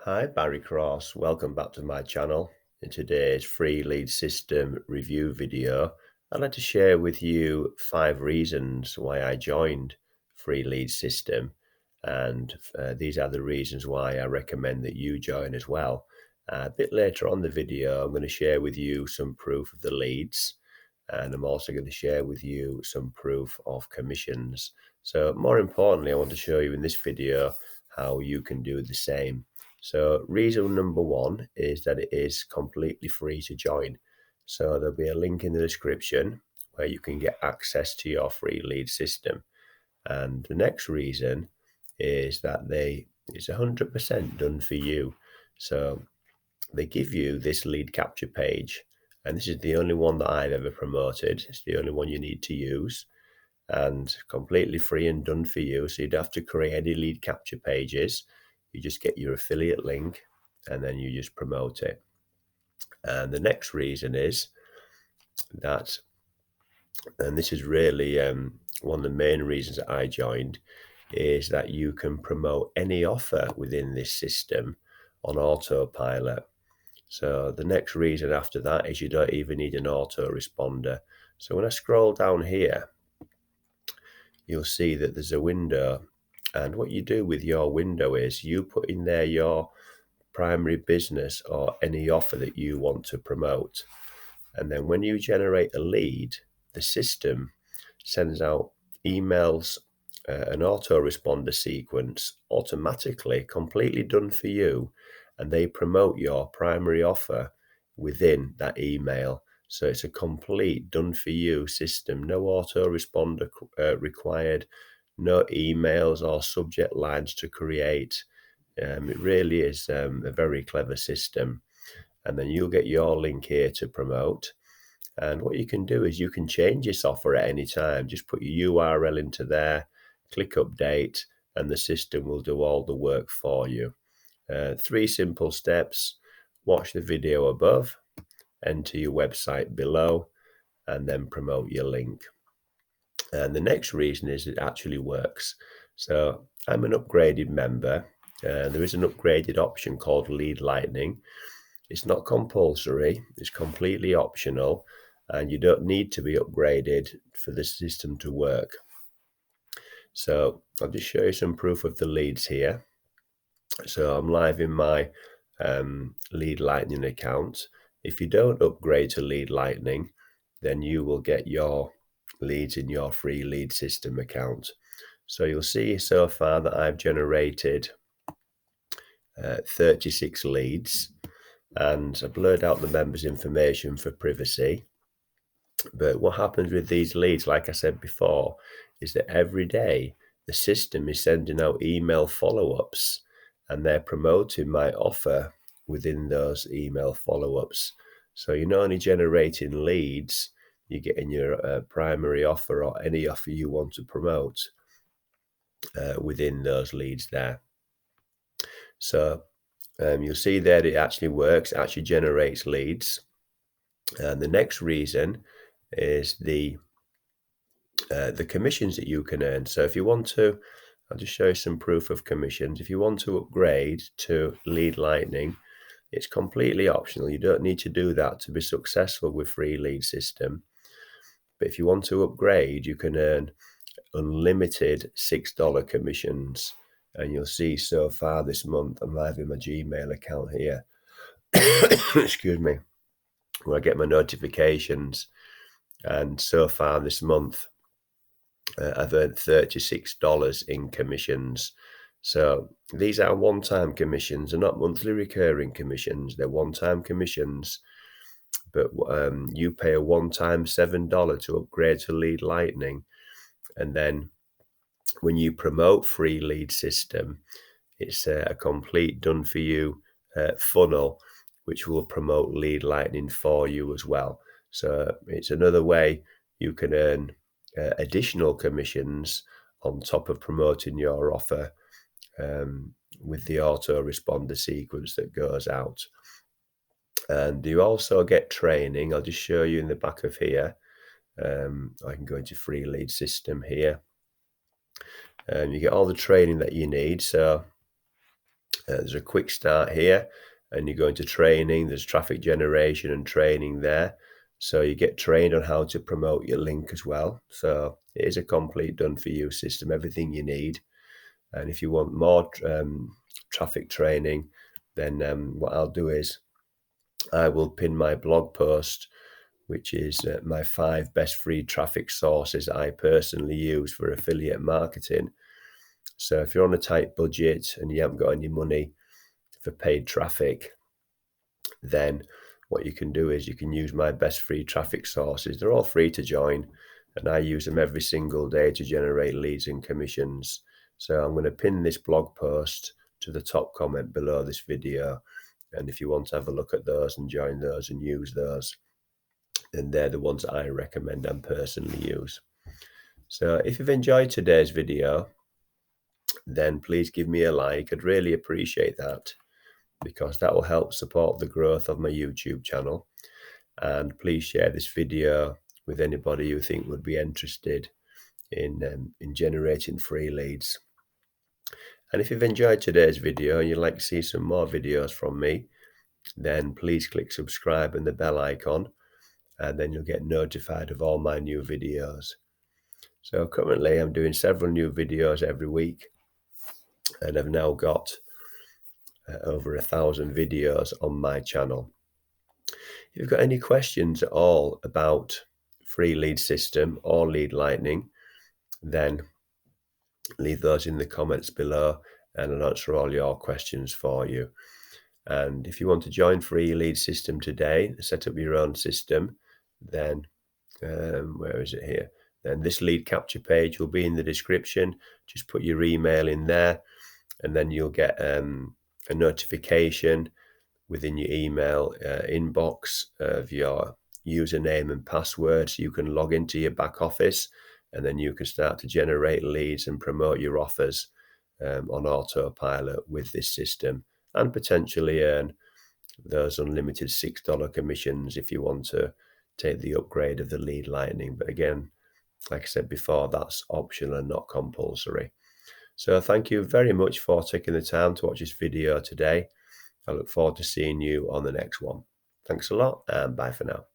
Hi, Barry Cross. Welcome back to my channel. In today's free lead system review video, I'd like to share with you 5 reasons why I joined free lead system. And these are the reasons why I recommend that you join as well. A bit later on the video, I'm going to share with you some proof of the leads. And I'm also going to share with you some proof of commissions. So more importantly, I want to show you in this video how you can do the same. So reason number one is that it is completely free to join. So there'll be a link in the description where you can get access to your free lead system. And the next reason is that it's 100% done for you. So they give you this lead capture page, and this is the only one that I've ever promoted. It's the only one you need to use and completely free and done for you. So you don't have to create any lead capture pages. You just get your affiliate link and then you just promote it. And the next reason is that, and this is really one of the main reasons that I joined, is that you can promote any offer within this system on autopilot. So the next reason after that is you don't even need an autoresponder. So when I scroll down here, you'll see that there's a window, and what you do with your window is you put in there your primary business or any offer that you want to promote. And then when you generate a lead, the system sends out emails, an autoresponder sequence automatically, completely done for you, and they promote your primary offer within that email. So it's a complete done for you system, no autoresponder required, no emails or subject lines to create. It really is a very clever system. And then you'll get your link here to promote. And what you can do is you can change this offer at any time. Just put your URL into there, click update, and the system will do all the work for you. 3 simple steps. Watch the video above, enter your website below, and then promote your link. And the next reason is it actually works. So I'm an upgraded member. There is an upgraded option called Lead Lightning. It's not compulsory, it's completely optional, and you don't need to be upgraded for the system to work. So I'll just show you some proof of the leads here. So I'm live in my Lead Lightning account. If you don't upgrade to Lead Lightning, then you will get your leads in your free lead system account. So you'll see so far that I've generated 36 leads, and I blurred out the members' information for privacy. But what happens with these leads, like I said before, is that every day the system is sending out email follow-ups, and they're promoting my offer within those email follow-ups. So you're not only generating leads, you're getting your primary offer or any offer you want to promote within those leads there. So you'll see there it actually works, it actually generates leads. And the next reason is the commissions that you can earn. So if you want to, I'll just show you some proof of commissions. If you want to upgrade to Lead Lightning, it's completely optional. You don't need to do that to be successful with free lead system. But if you want to upgrade, you can earn unlimited $6 commissions. And you'll see so far this month, I'm live in my Gmail account here. Excuse me. Where I get my notifications. And so far this month, I've earned $36 in commissions. So these are one-time commissions. They're not monthly recurring commissions. They're one-time commissions. But you pay a one-time $7 to upgrade to Lead Lightning. And then when you promote free lead system, it's a complete done-for-you funnel, which will promote Lead Lightning for you as well. So it's another way you can earn additional commissions on top of promoting your offer with the autoresponder sequence that goes out. And you also get training. I'll just show you in the back of here. I can go into free lead system here. You get all the training that you need. So There's a quick start here, and you go into training. There's traffic generation and training there. So you get trained on how to promote your link as well. So it is a complete done for you system, everything you need. And if you want more traffic training, then what I'll do is I will pin my blog post, which is my 5 best free traffic sources I personally use for affiliate marketing. So if you're on a tight budget and you haven't got any money for paid traffic, then what you can do is you can use my best free traffic sources. They're all free to join, and I use them every single day to generate leads and commissions. So I'm going to pin this blog post to the top comment below this video. And if you want to have a look at those and join those and use those, then they're the ones I recommend and personally use. So if you've enjoyed today's video, then please give me a like. I'd really appreciate that, because that will help support the growth of my YouTube channel. And please share this video with anybody you think would be interested in generating free leads. And if you've enjoyed today's video and you'd like to see some more videos from me, then please click subscribe and the bell icon, and then you'll get notified of all my new videos. So currently I'm doing several new videos every week, and I've now got over 1,000 videos on my channel. If you've got any questions at all about free lead system or lead lightning, then leave those in the comments below and I'll answer all your questions for you. And if you want to join free lead system today, set up your own system, then where is it here? Then this lead capture page will be in the description. Just put your email in there, and then you'll get a notification within your email inbox of your username and password, so you can log into your back office, and then you can start to generate leads and promote your offers on autopilot with this system, and potentially earn those unlimited $6 commissions if you want to take the upgrade of the lead lightning. But again, like I said before, that's optional and not compulsory. So thank you very much for taking the time to watch this video today. I look forward to seeing you on the next one. Thanks a lot, and bye for now.